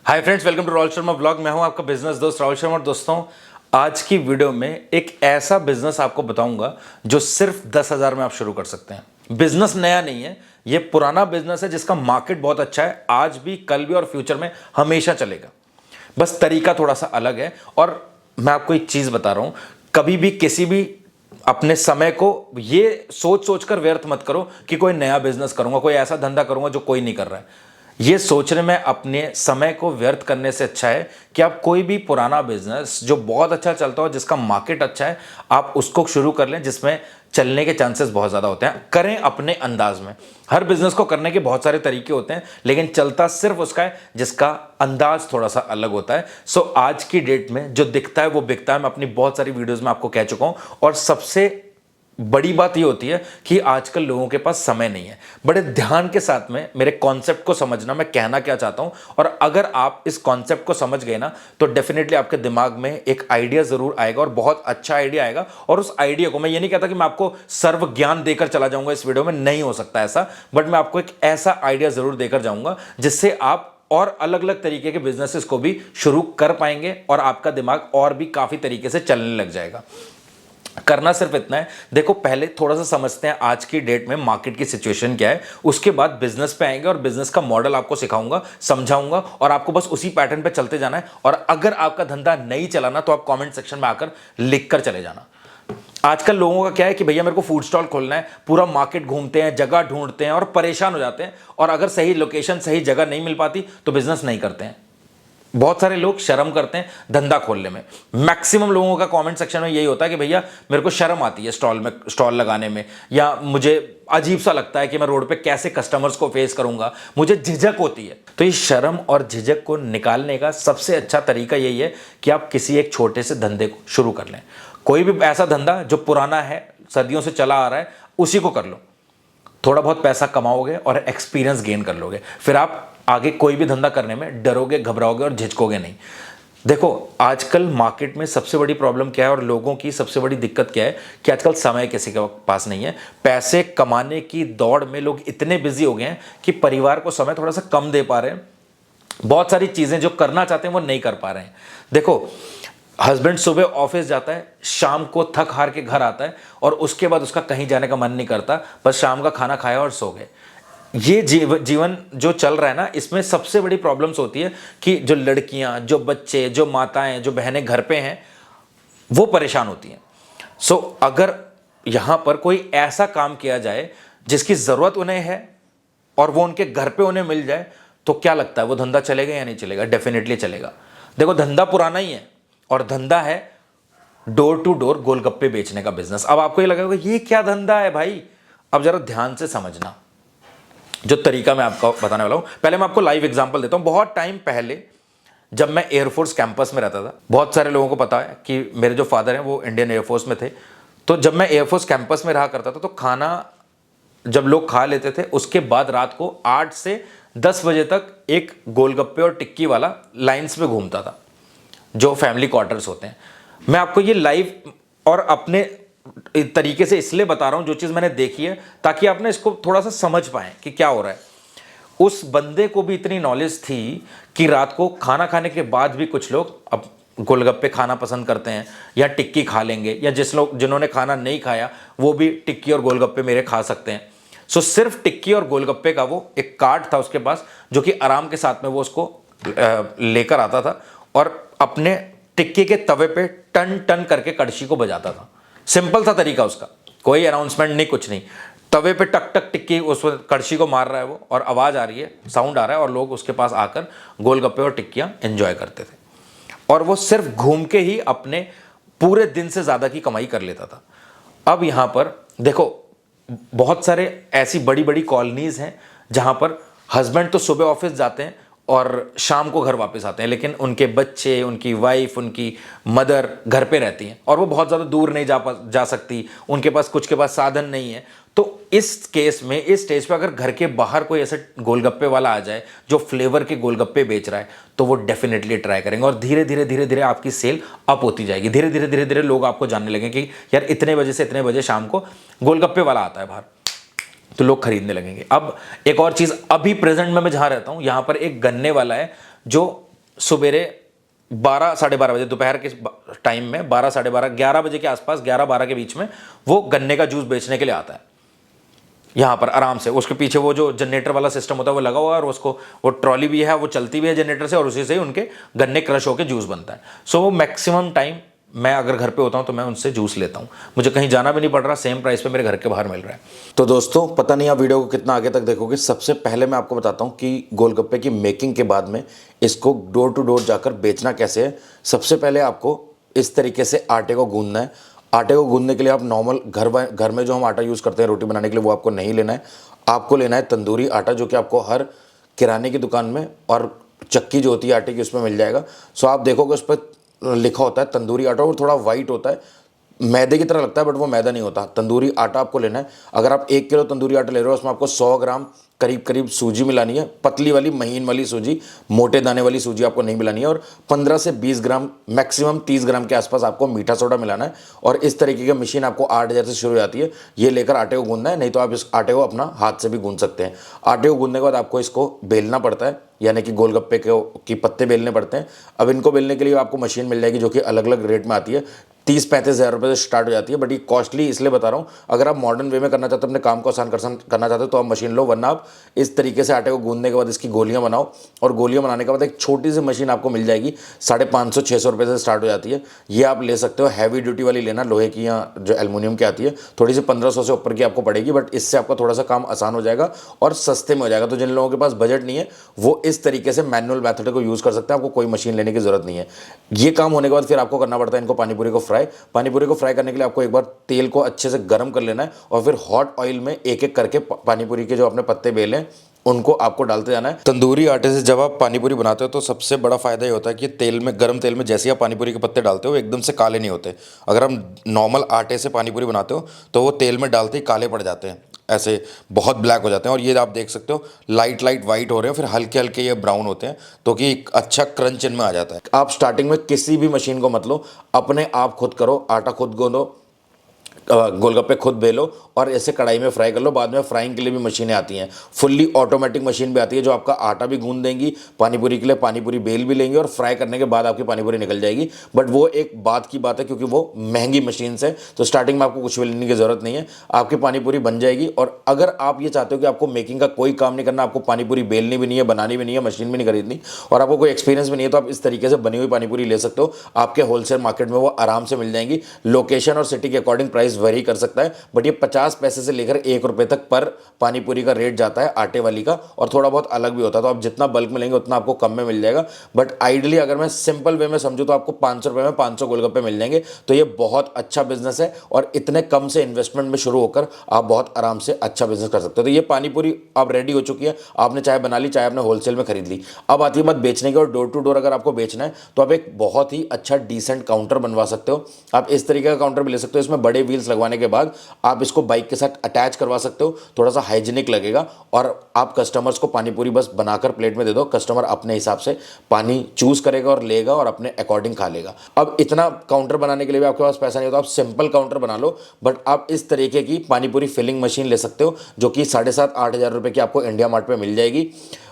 Hi friends, welcome to Rahul Sharma vlog. मैं हूं आपका बिजनेस दोस्त राहुल शर्मा। और दोस्तों, आज की वीडियो में एक ऐसा बिजनेस आपको बताऊंगा जो सिर्फ 10,000 में आप शुरू कर सकते हैं। बिजनेस नया नहीं है, ये पुराना बिजनेस है जिसका मार्केट बहुत अच्छा है, आज भी, कल भी और फ्यूचर में हमेशा चलेगा। बस तरीका थोड़ा सा अलग है। और मैं आपको एक चीज बता रहा हूं, कभी भी किसी भी अपने समय को ये सोच सोच कर व्यर्थ मत करो कि कोई नया बिजनेस करूंगा, कोई ऐसा धंधा करूंगा जो कोई नहीं कर रहा है। ये सोचने में अपने समय को व्यर्थ करने से अच्छा है कि आप कोई भी पुराना बिजनेस जो बहुत अच्छा चलता हो, जिसका मार्केट अच्छा है, आप उसको शुरू कर लें, जिसमें चलने के चांसेस बहुत ज़्यादा होते हैं। करें अपने अंदाज में। हर बिजनेस को करने के बहुत सारे तरीके होते हैं, लेकिन चलता सिर्फ उसका है जिसका अंदाज थोड़ा सा अलग होता है। सो आज की डेट में जो दिखता है वो बिकता है। मैं अपनी बहुत सारी वीडियोस में आपको कह चुका हूं। और सबसे बड़ी बात ये होती है कि आजकल लोगों के पास समय नहीं है। बड़े ध्यान के साथ में मेरे कॉन्सेप्ट को समझना, मैं कहना क्या चाहता हूं। और अगर आप इस कॉन्सेप्ट को समझ गए ना, तो डेफिनेटली आपके दिमाग में एक आइडिया जरूर आएगा और बहुत अच्छा आइडिया आएगा। और उस आइडिया को, मैं ये नहीं कहता कि मैं आपको सर्व ज्ञान देकर चला जाऊंगा इस वीडियो में, नहीं हो सकता ऐसा, बट मैं आपको एक ऐसा आइडिया जरूर देकर जाऊंगा जिससे आप और अलग अलग तरीके के बिजनेसेस को भी शुरू कर पाएंगे और आपका दिमाग और भी काफी तरीके से चलने लग जाएगा। करना सिर्फ इतना है। देखो, पहले थोड़ा सा समझते हैं आज की डेट में मार्केट की सिचुएशन क्या है, उसके बाद बिजनेस पे आएंगे और बिजनेस का मॉडल आपको सिखाऊंगा, समझाऊंगा, और आपको बस उसी पैटर्न पे चलते जाना है। और अगर आपका धंधा नहीं चलाना तो आप कमेंट सेक्शन में आकर लिख कर चले जाना। आजकल लोगों का क्या है कि भैया मेरे को फूड स्टॉल खोलना है, पूरा मार्केट घूमते हैं, जगह ढूंढते हैं और परेशान हो जाते हैं, और अगर सही लोकेशन, सही जगह नहीं मिल पाती तो बिजनेस नहीं करते हैं। बहुत सारे लोग शर्म करते हैं धंधा खोलने में। मैक्सिमम लोगों का कमेंट सेक्शन में यही होता है कि भैया मेरे को शर्म आती है स्टॉल लगाने में, या मुझे अजीब सा लगता है कि मैं रोड पे कैसे कस्टमर्स को फेस करूंगा, मुझे झिझक होती है। तो ये शर्म और झिझक को निकालने का सबसे अच्छा तरीका यही है कि आप किसी एक छोटे से धंधे को शुरू कर लें। कोई भी ऐसा धंधा जो पुराना है, सदियों से चला आ रहा है, उसी को कर लो। थोड़ा बहुत पैसा कमाओगे और एक्सपीरियंस गेन कर लोगे, फिर आप आगे कोई भी धंधा करने में डरोगे, घबराओगे और झिझकोगे नहीं। देखो, आजकल मार्केट में सबसे बड़ी प्रॉब्लम क्या है और लोगों की सबसे बड़ी दिक्कत क्या है कि आजकल समय किसी के पास नहीं है। पैसे कमाने की दौड़ में लोग इतने बिजी हो गए हैं कि परिवार को समय थोड़ा सा कम दे पा रहे हैं। बहुत सारी चीजें जो करना चाहते हैं वो नहीं कर पा रहे हैं। देखो, हस्बैंड सुबह ऑफिस जाता है, शाम को थक हार के घर आता है, और उसके बाद उसका कहीं जाने का मन नहीं करता, बस शाम का खाना खाया और सो गए। ये जीवन जो चल रहा है ना, इसमें सबसे बड़ी प्रॉब्लम्स होती है कि जो लड़कियां, जो बच्चे, जो माताएं, जो बहनें घर पे हैं, वो परेशान होती हैं। सो अगर यहां पर कोई ऐसा काम किया जाए जिसकी जरूरत उन्हें है और वो उनके घर पे उन्हें मिल जाए, तो क्या लगता है वो धंधा चलेगा या नहीं चलेगा? डेफिनेटली चलेगा। देखो, धंधा पुराना ही है और धंधा है डोर टू डोर गोलगप्पे बेचने का बिजनेस। अब आपको ये लगेगा ये क्या धंधा है भाई? अब जरा ध्यान से समझना जो तरीका मैं आपको बताने वाला हूं। पहले मैं आपको लाइव एग्जांपल देता हूं। बहुत टाइम पहले जब मैं एयरफोर्स कैंपस में रहता था, बहुत सारे लोगों को पता है कि मेरे जो फादर हैं वो इंडियन एयरफोर्स में थे। तो जब मैं एयरफोर्स कैंपस में रहा करता था, तो खाना जब लोग खा लेते थे, उसके बाद रात को 8 से 10 बजे तक एक गोलगप्पे और टिक्की वाला लाइन्स में घूमता था, जो फैमिली क्वार्टर्स होते हैं। मैं आपको ये लाइव और अपने तरीके से इसलिए बता रहा हूं, जो चीज मैंने देखी है, ताकि आप ना इसको थोड़ा सा समझ पाएं कि क्या हो रहा है। उस बंदे को भी इतनी नॉलेज थी कि रात को खाना खाने के बाद भी कुछ लोग अब गोलगप्पे खाना पसंद करते हैं या टिक्की खा लेंगे, या जिन्होंने खाना नहीं खाया वो भी टिक्की और गोलगप्पे मेरे खा सकते हैं। सो सिर्फ टिक्की और गोलगप्पे का वो एक कार्ट था उसके पास, जो कि आराम के साथ में वो उसको लेकर आता था और अपने टिक्की के तवे पे टन टन करके कड़छी को बजाता था। सिंपल था तरीका उसका, कोई अनाउंसमेंट नहीं, कुछ नहीं। तवे पे टक टक टिक्की उस कड़छी को मार रहा है वो, और आवाज आ रही है, साउंड आ रहा है, और लोग उसके पास आकर गोलगप्पे और टिक्कियां एंजॉय करते थे। और वो सिर्फ घूम के ही अपने पूरे दिन से ज्यादा की कमाई कर लेता था। अब यहां पर देखो, बहुत सारे ऐसी बड़ी बड़ी कॉलोनीज हैं जहां पर हस्बैंड तो सुबह ऑफिस जाते हैं और शाम को घर वापस आते हैं, लेकिन उनके बच्चे, उनकी वाइफ, उनकी मदर घर पे रहती हैं, और वो बहुत ज़्यादा दूर नहीं जा सकती, उनके पास कुछ के पास साधन नहीं है। तो इस केस में, इस स्टेज पे अगर घर के बाहर कोई ऐसे गोलगप्पे वाला आ जाए जो फ्लेवर के गोलगप्पे बेच रहा है, तो वो डेफिनेटली ट्राई करेंगे, और धीरे धीरे धीरे धीरे आपकी सेल अप होती जाएगी। धीरे धीरे धीरे धीरे लोग आपको जानने लगेंगे कि यार इतने बजे से इतने बजे शाम को गोलगप्पे वाला आता है बाहर, तो लोग खरीदने लगेंगे। अब एक और चीज, अभी प्रेजेंट में मैं जहां रहता हूं, यहां पर एक गन्ने वाला है जो सवेरे 12 साढ़े 12 बजे दोपहर के टाइम में 12 साढ़े 12 11 बजे के आसपास 11-12 के बीच में वो गन्ने का जूस बेचने के लिए आता है यहाँ पर आराम से। उसके पीछे वो जो जनरेटर वाला सिस्टम होता है वो लगा हुआ है और उसको वो ट्रॉली भी है, वो चलती भी है जनरेटर से और उसी से ही उनके गन्ने क्रश होकर जूस बनता है। सो वो मैक्सिमम टाइम मैं अगर घर पे होता हूँ तो मैं उनसे जूस लेता हूँ, मुझे कहीं जाना भी नहीं पड़ रहा, सेम प्राइस पे मेरे घर के बाहर मिल रहा है। तो दोस्तों पता नहीं आप वीडियो को कितना आगे तक देखोगे, सबसे पहले मैं आपको बताता हूँ कि गोलगप्पे की मेकिंग के बाद में इसको डोर टू डोर जाकर बेचना कैसे है। सबसे पहले आपको इस तरीके से आटे को गूंदना है। आटे को गूंदने के लिए आप नॉर्मल घर में जो हम आटा यूज़ करते हैं रोटी बनाने के लिए वो आपको नहीं लेना है। आपको लेना है तंदूरी आटा, जो कि आपको हर किराने की दुकान में और चक्की जो होती है आटे की उसमें मिल जाएगा। सो आप देखोगे उस पर लिखा होता है तंदूरी आटा और थोड़ा वाइट होता है, मैदे की तरह लगता है बट वो मैदा नहीं होता। तंदूरी आटा आपको लेना है। अगर आप 1 किलो तंदूरी आटा ले रहे हो उसमें आपको 100 ग्राम करीब सूजी मिलानी है, पतली वाली महीन वाली सूजी, मोटे दाने वाली सूजी आपको नहीं मिलानी है। और 15 से 20 ग्राम मैक्सिमम 30 ग्राम के आसपास आपको मीठा सोडा मिलाना है। और इस तरीके की मशीन आपको 8,000 से शुरू हो जाती है, ये लेकर आटे को गूंदना है। नहीं तो आप इस आटे को अपना हाथ से भी गूंद सकते हैं। आटे को गूंदने के बाद आपको इसको बेलना पड़ता है, यानी कि गोलगप्पे के पत्ते बेलने पड़ते हैं। अब इनको बेलने के लिए आपको मशीन मिल जाएगी जो कि अलग अलग रेट में आती है, 30-35 हज़ार रुपये से स्टार्ट हो जाती है। बट ये कॉस्टली इसलिए बता रहा हूँ, अगर आप मॉडर्न वे में करना चाहते हो, अपने काम को आसान करना चाहते हो तो आप मशीन लो, वरना आप इस तरीके से आटे को गूंदने के बाद इसकी गोलियां बनाओ। और गोलियां बनाने के बाद एक छोटी सी मशीन आपको मिल जाएगी, 550-600 रुपये से स्टार्ट हो जाती है। ये आप ले सकते हो, हैवी ड्यूटी वाली लेना, लोहे की या जो एल्युमिनियम की आती है, थोड़ी सी 1500 से ऊपर की आपको पड़ेगी। बट इससे आपका थोड़ा सा काम आसान हो जाएगा और सस्ते में हो जाएगा। तो जिन लोगों के पास बजट नहीं है वो इस तरीके से मैनुअल मेथड को यूज़ कर सकते हैं, आपको कोई मशीन लेने की जरूरत नहीं है। ये काम होने के बाद फिर आपको करना पड़ता है इनको पानीपुरी को फ्राई। पानीपुरी को फ्राई करने के लिए आपको एक बार तेल को अच्छे से गर्म कर लेना है और फिर हॉट ऑयल में एक एक करके पानीपुरी के जो अपने पत्ते बेले उनको आपको डालते जाना है। तंदूरी आटे से जब आप पानीपुरी बनाते हो तो सबसे बड़ा फायदा ये होता है कि तेल में, गर्म तेल में जैसे आप पानीपुरी के पत्ते डालते हो एकदम से काले नहीं होते। अगर हम नॉर्मल आटे से पानीपुरी बनाते हो तो वो तेल में डालते ही काले पड़ जाते हैं, ऐसे बहुत ब्लैक हो जाते हैं। और ये आप देख सकते हो लाइट वाइट हो रहे हैं, फिर हल्के हल्के ये ब्राउन होते हैं, तो कि एक अच्छा क्रंच इनमें आ जाता है। आप स्टार्टिंग में किसी भी मशीन को मत लो, अपने आप खुद करो, आटा खुद गूंदो, गोलगप्पे खुद बेलो और ऐसे कढ़ाई में फ्राई कर लो। बाद में फ्राइंग के लिए भी मशीनें आती हैं, फुल्ली ऑटोमेटिक मशीन भी आती है जो आपका आटा भी गूंद देंगी, पानीपुरी के लिए पानीपुरी बेल भी लेंगे और फ्राई करने के बाद आपकी पानीपुरी निकल जाएगी। बट वो एक बात की बात है क्योंकि वो महंगी मशीन से, तो स्टार्टिंग में आपको कुछ भी लेने की जरूरत नहीं है, आपकी पानीपुरी बन जाएगी। और अगर आप ये चाहते हो कि आपको मेकिंग का कोई काम नहीं करना, आपको पानीपुरी बेलनी भी नहीं है, बनानी भी नहीं है, मशीन भी नहीं खरीदनी और आपको कोई एक्सपीरियंस भी नहीं है, तो आप इस तरीके से बनी हुई पानीपुरी ले सकते हो। आपके होलसेल मार्केट में वो आराम से मिल जाएंगी। लोकेशन और सिटी के अकॉर्डिंग प्राइस वेरी कर सकता है, बट ये 50 पैसे से लेकर 1 रुपए तक पर पानीपुरी का रेट जाता है आटे वाली का, और थोड़ा बहुत अलग भी होता है। तो आप जितना बल्क में लेंगे उतना आपको कम में मिल जाएगा। बट आइडियली अगर मैं सिंपल वे में समझूं तो आपको 500 रुपए में 500 गोलगप्पे मिल जाएंगे। तो ये बहुत अच्छा बिजनेस है और इतने कम से इन्वेस्टमेंट में शुरू होकर आप बहुत आराम से अच्छा बिजनेस कर सकते हो। तो ये पानीपुरी अब रेडी हो चुकी है, आपने चाहे बना ली, चाहे आपने होलसेल में खरीद ली। अब आती है बात बेचने की, और डोर टू डोर अगर आपको बेचना है तो आप एक बहुत ही अच्छा डिसेंट काउंटर बनवा सकते हो। आप इस तरीके का काउंटर भी ले सकते हो, इसमें बड़े व्हील्स लगवाने के बाद आप इसको बाइक के साथ अटैच करवा सकते हो, थोड़ा सा हाइजीनिक लगेगा। और आप कस्टमर्स को पानीपुरी बस बनाकर प्लेट में दे दो, कस्टमर अपने हिसाब से पानी चूज करेगा और लेगा और अपने अकॉर्डिंग खा लेगा। अब इतना काउंटर बनाने के लिए भी आपके पास पैसा नहीं होता, आप सिंपल काउंटर बना लो। बट आप इस तरीके की पानीपुरी फिलिंग मशीन ले सकते हो जो कि 7,500-8 हज़ार रुपये की आपको इंडिया मार्ट में मिल जाएगी।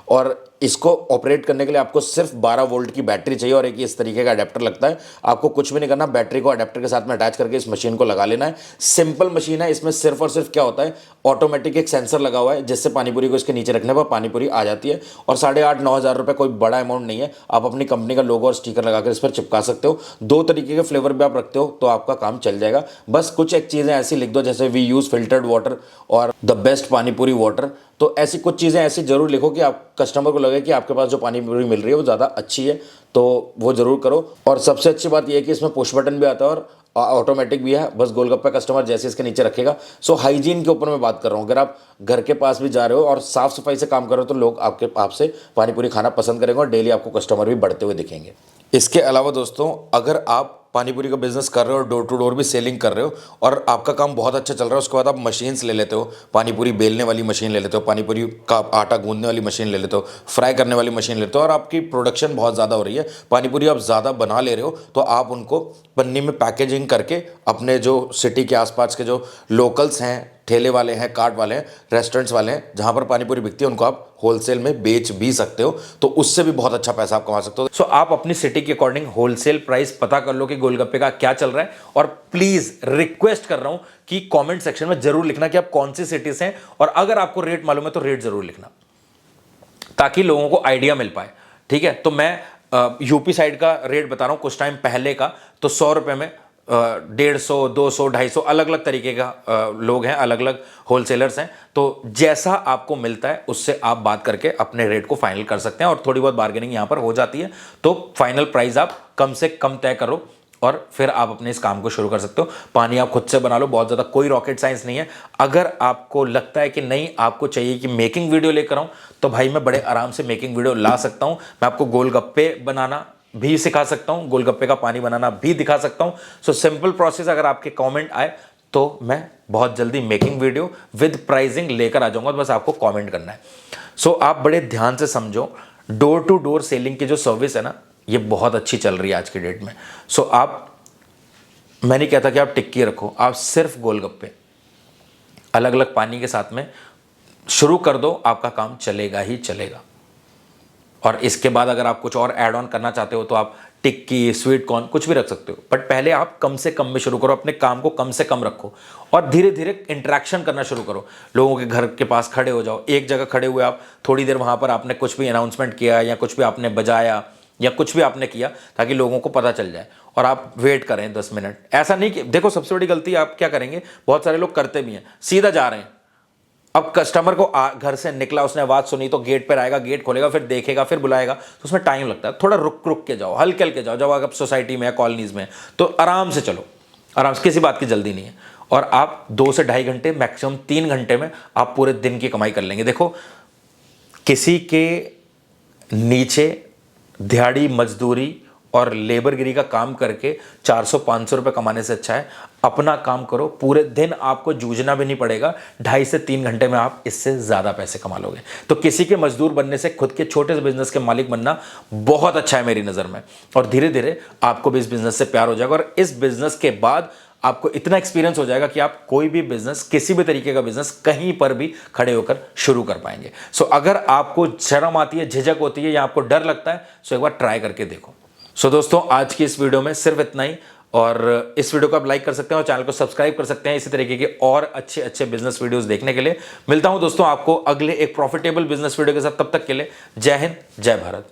और इसको ऑपरेट करने के लिए आपको सिर्फ 12 वोल्ट की बैटरी चाहिए और एक इस तरीके का अडेप्टर लगता है। आपको कुछ भी नहीं करना, बैटरी को अडेप्टर के साथ में अटैच करके इस मशीन को लगा लेना है। सिंपल मशीन है, इसमें सिर्फ और सिर्फ क्या होता है, ऑटोमेटिक एक सेंसर लगा हुआ है जिससे पानीपुरी को इसके नीचे रखने पर पानीपुरी आ जाती है। और 8,500-9 हज़ार रुपये कोई बड़ा अमाउंट नहीं है, आप अपनी कंपनी का लोगो और स्टिकर लगाकर इस पर चिपका सकते हो। 2 तरीके के फ्लेवर भी आप रखते हो तो आपका काम चल जाएगा। बस कुछ एक चीज़ें ऐसी लिख दो जैसे वी यूज़ फिल्टर्ड वाटर और द बेस्ट पानीपुरी वाटर। तो ऐसी कुछ चीज़ें ऐसी जरूर लिखो कि आप कस्टमर को लगे कि आपके पास जो पानीपुरी मिल रही है वो ज़्यादा अच्छी है, तो वो जरूर करो। और सबसे अच्छी बात यह है कि इसमें पुश बटन भी आता है और ऑटोमेटिक भी है। बस गोलगप्पा कस्टमर जैसे इसके नीचे रखेगा। सो हाइजीन के ऊपर मैं बात कर रहा हूँ, अगर आप घर के पास भी जा रहे हो और साफ सफाई से काम कर रहे हो तो लोग आपसे पानीपुरी खाना पसंद करेंगे और डेली आपको कस्टमर भी बढ़ते हुए दिखेंगे। इसके अलावा दोस्तों, अगर आप पानीपुरी का बिजनेस कर रहे हो और डोर टू डोर भी सेलिंग कर रहे हो और आपका काम बहुत अच्छा चल रहा है, उसके बाद आप मशीन्स ले लेते हो, पानीपुरी बेलने वाली मशीन ले लेते हो, पानीपुरी का आटा गूंदने वाली मशीन ले लेते हो, फ्राई करने वाली मशीन लेते हो और आपकी प्रोडक्शन बहुत ज़्यादा हो रही है, पानीपुरी आप ज़्यादा बना ले रहे हो, तो आप उनको पन्नी में पैकेजिंग करके अपने जो सिटी के आसपास के जो लोकल्स हैं ठेले वाले हैं, कार्ट वाले हैं, रेस्टोरेंट्स वाले हैं, जहां पर पानी पूरी बिकती है उनको आप होलसेल में बेच भी सकते हो, तो उससे भी बहुत अच्छा पैसा आप कमा सकते हो। सो आप अपनी सिटी के अकॉर्डिंग होलसेल प्राइस पता कर लो कि गोलगप्पे का क्या चल रहा है, और प्लीज रिक्वेस्ट कर रहा हूं कि कमेंट सेक्शन में जरूर लिखना कि आप कौन सी सिटी से हैं, और अगर आपको रेट मालूम है तो रेट जरूर लिखना, ताकि लोगों को आइडिया मिल पाए। ठीक है, तो मैं यूपी साइड का रेट बता रहा हूं कुछ टाइम पहले का, तो 100 रुपए में 150, 200, 250 अलग अलग तरीके का लोग हैं, अलग अलग होलसेलर्स हैं, तो जैसा आपको मिलता है उससे आप बात करके अपने रेट को फाइनल कर सकते हैं, और थोड़ी बहुत बार्गेनिंग यहां पर हो जाती है, तो फाइनल प्राइस आप कम से कम तय करो और फिर आप अपने इस काम को शुरू कर सकते हो। पानी आप खुद से बना लो, बहुत ज़्यादा कोई रॉकेट साइंस नहीं है। अगर आपको लगता है कि नहीं आपको चाहिए कि मेकिंग वीडियो लेकर आऊँ, तो भाई मैं बड़े आराम से मेकिंग वीडियो ला सकता हूँ। मैं आपको गोलगप्पे बनाना भी सिखा सकता हूँ, गोलगप्पे का पानी बनाना भी दिखा सकता हूँ। सो सिंपल प्रोसेस, अगर आपके कमेंट आए तो मैं बहुत जल्दी मेकिंग वीडियो विद प्राइसिंग लेकर आ जाऊँगा, बस आपको कॉमेंट करना है। सो आप बड़े ध्यान से समझो, डोर टू डोर सेलिंग की जो सर्विस है ना, ये बहुत अच्छी चल रही है आज की डेट में। सो आप, मैं नहीं कहता कि आप टिक्की रखो, आप सिर्फ गोलगप्पे अलग अलग पानी के साथ में शुरू कर दो, आपका काम चलेगा ही चलेगा। और इसके बाद अगर आप कुछ और ऐड ऑन करना चाहते हो तो आप टिक्की, स्वीट कॉर्न कुछ भी रख सकते हो, बट पहले आप कम से कम में शुरू करो, अपने काम को कम से कम रखो और धीरे धीरे इंटरेक्शन करना शुरू करो। लोगों के घर के पास खड़े हो जाओ, एक जगह खड़े हुए आप थोड़ी देर वहाँ पर आपने कुछ भी अनाउंसमेंट किया या कुछ भी आपने बजाया या कुछ भी आपने किया, ताकि लोगों को पता चल जाए, और आप वेट करें 10 मिनट। ऐसा नहीं कि देखो, सबसे बड़ी गलती आप क्या करेंगे, बहुत सारे लोग करते भी हैं, सीधा जा रहे हैं। अब कस्टमर को घर से निकला, उसने आवाज़ सुनी तो गेट पर आएगा, गेट खोलेगा, फिर देखेगा, फिर बुलाएगा, तो उसमें टाइम लगता है। थोड़ा रुक रुक के जाओ, हल्के हल्के जाओ। जब आप सोसाइटी में या कॉलोनीज में तो आराम से चलो, आराम से, किसी बात की जल्दी नहीं है। और आप 2 से ढाई घंटे, मैक्सिमम 3 घंटे में आप पूरे दिन की कमाई कर लेंगे। देखो, किसी के नीचे दिहाड़ी मजदूरी और लेबरगिरी का काम करके 400-500 रुपये कमाने से अच्छा है अपना काम करो, पूरे दिन आपको जूझना भी नहीं पड़ेगा, 2.5 से 3 घंटे में आप इससे ज़्यादा पैसे कमा लोगे। तो किसी के मजदूर बनने से खुद के छोटे से बिजनेस के मालिक बनना बहुत अच्छा है मेरी नज़र में, और धीरे धीरे आपको भी इस बिजनेस से प्यार हो जाएगा, और इस बिजनेस के बाद आपको इतना एक्सपीरियंस हो जाएगा कि आप कोई भी बिजनेस, किसी भी तरीके का बिजनेस कहीं पर भी खड़े होकर शुरू कर पाएंगे। सो अगर आपको शर्म आती है, झिझक होती है या आपको डर लगता है, सो एक बार ट्राई करके देखो। सो दोस्तों, आज की इस वीडियो में सिर्फ इतना ही, और इस वीडियो को आप लाइक कर सकते हैं और चैनल को सब्सक्राइब कर सकते हैं इसी तरीके के और अच्छे अच्छे बिजनेस वीडियोस देखने के लिए। मिलता हूं दोस्तों आपको अगले एक प्रॉफिटेबल बिजनेस वीडियो के साथ, तब तक के लिए जय हिंद, जय भारत।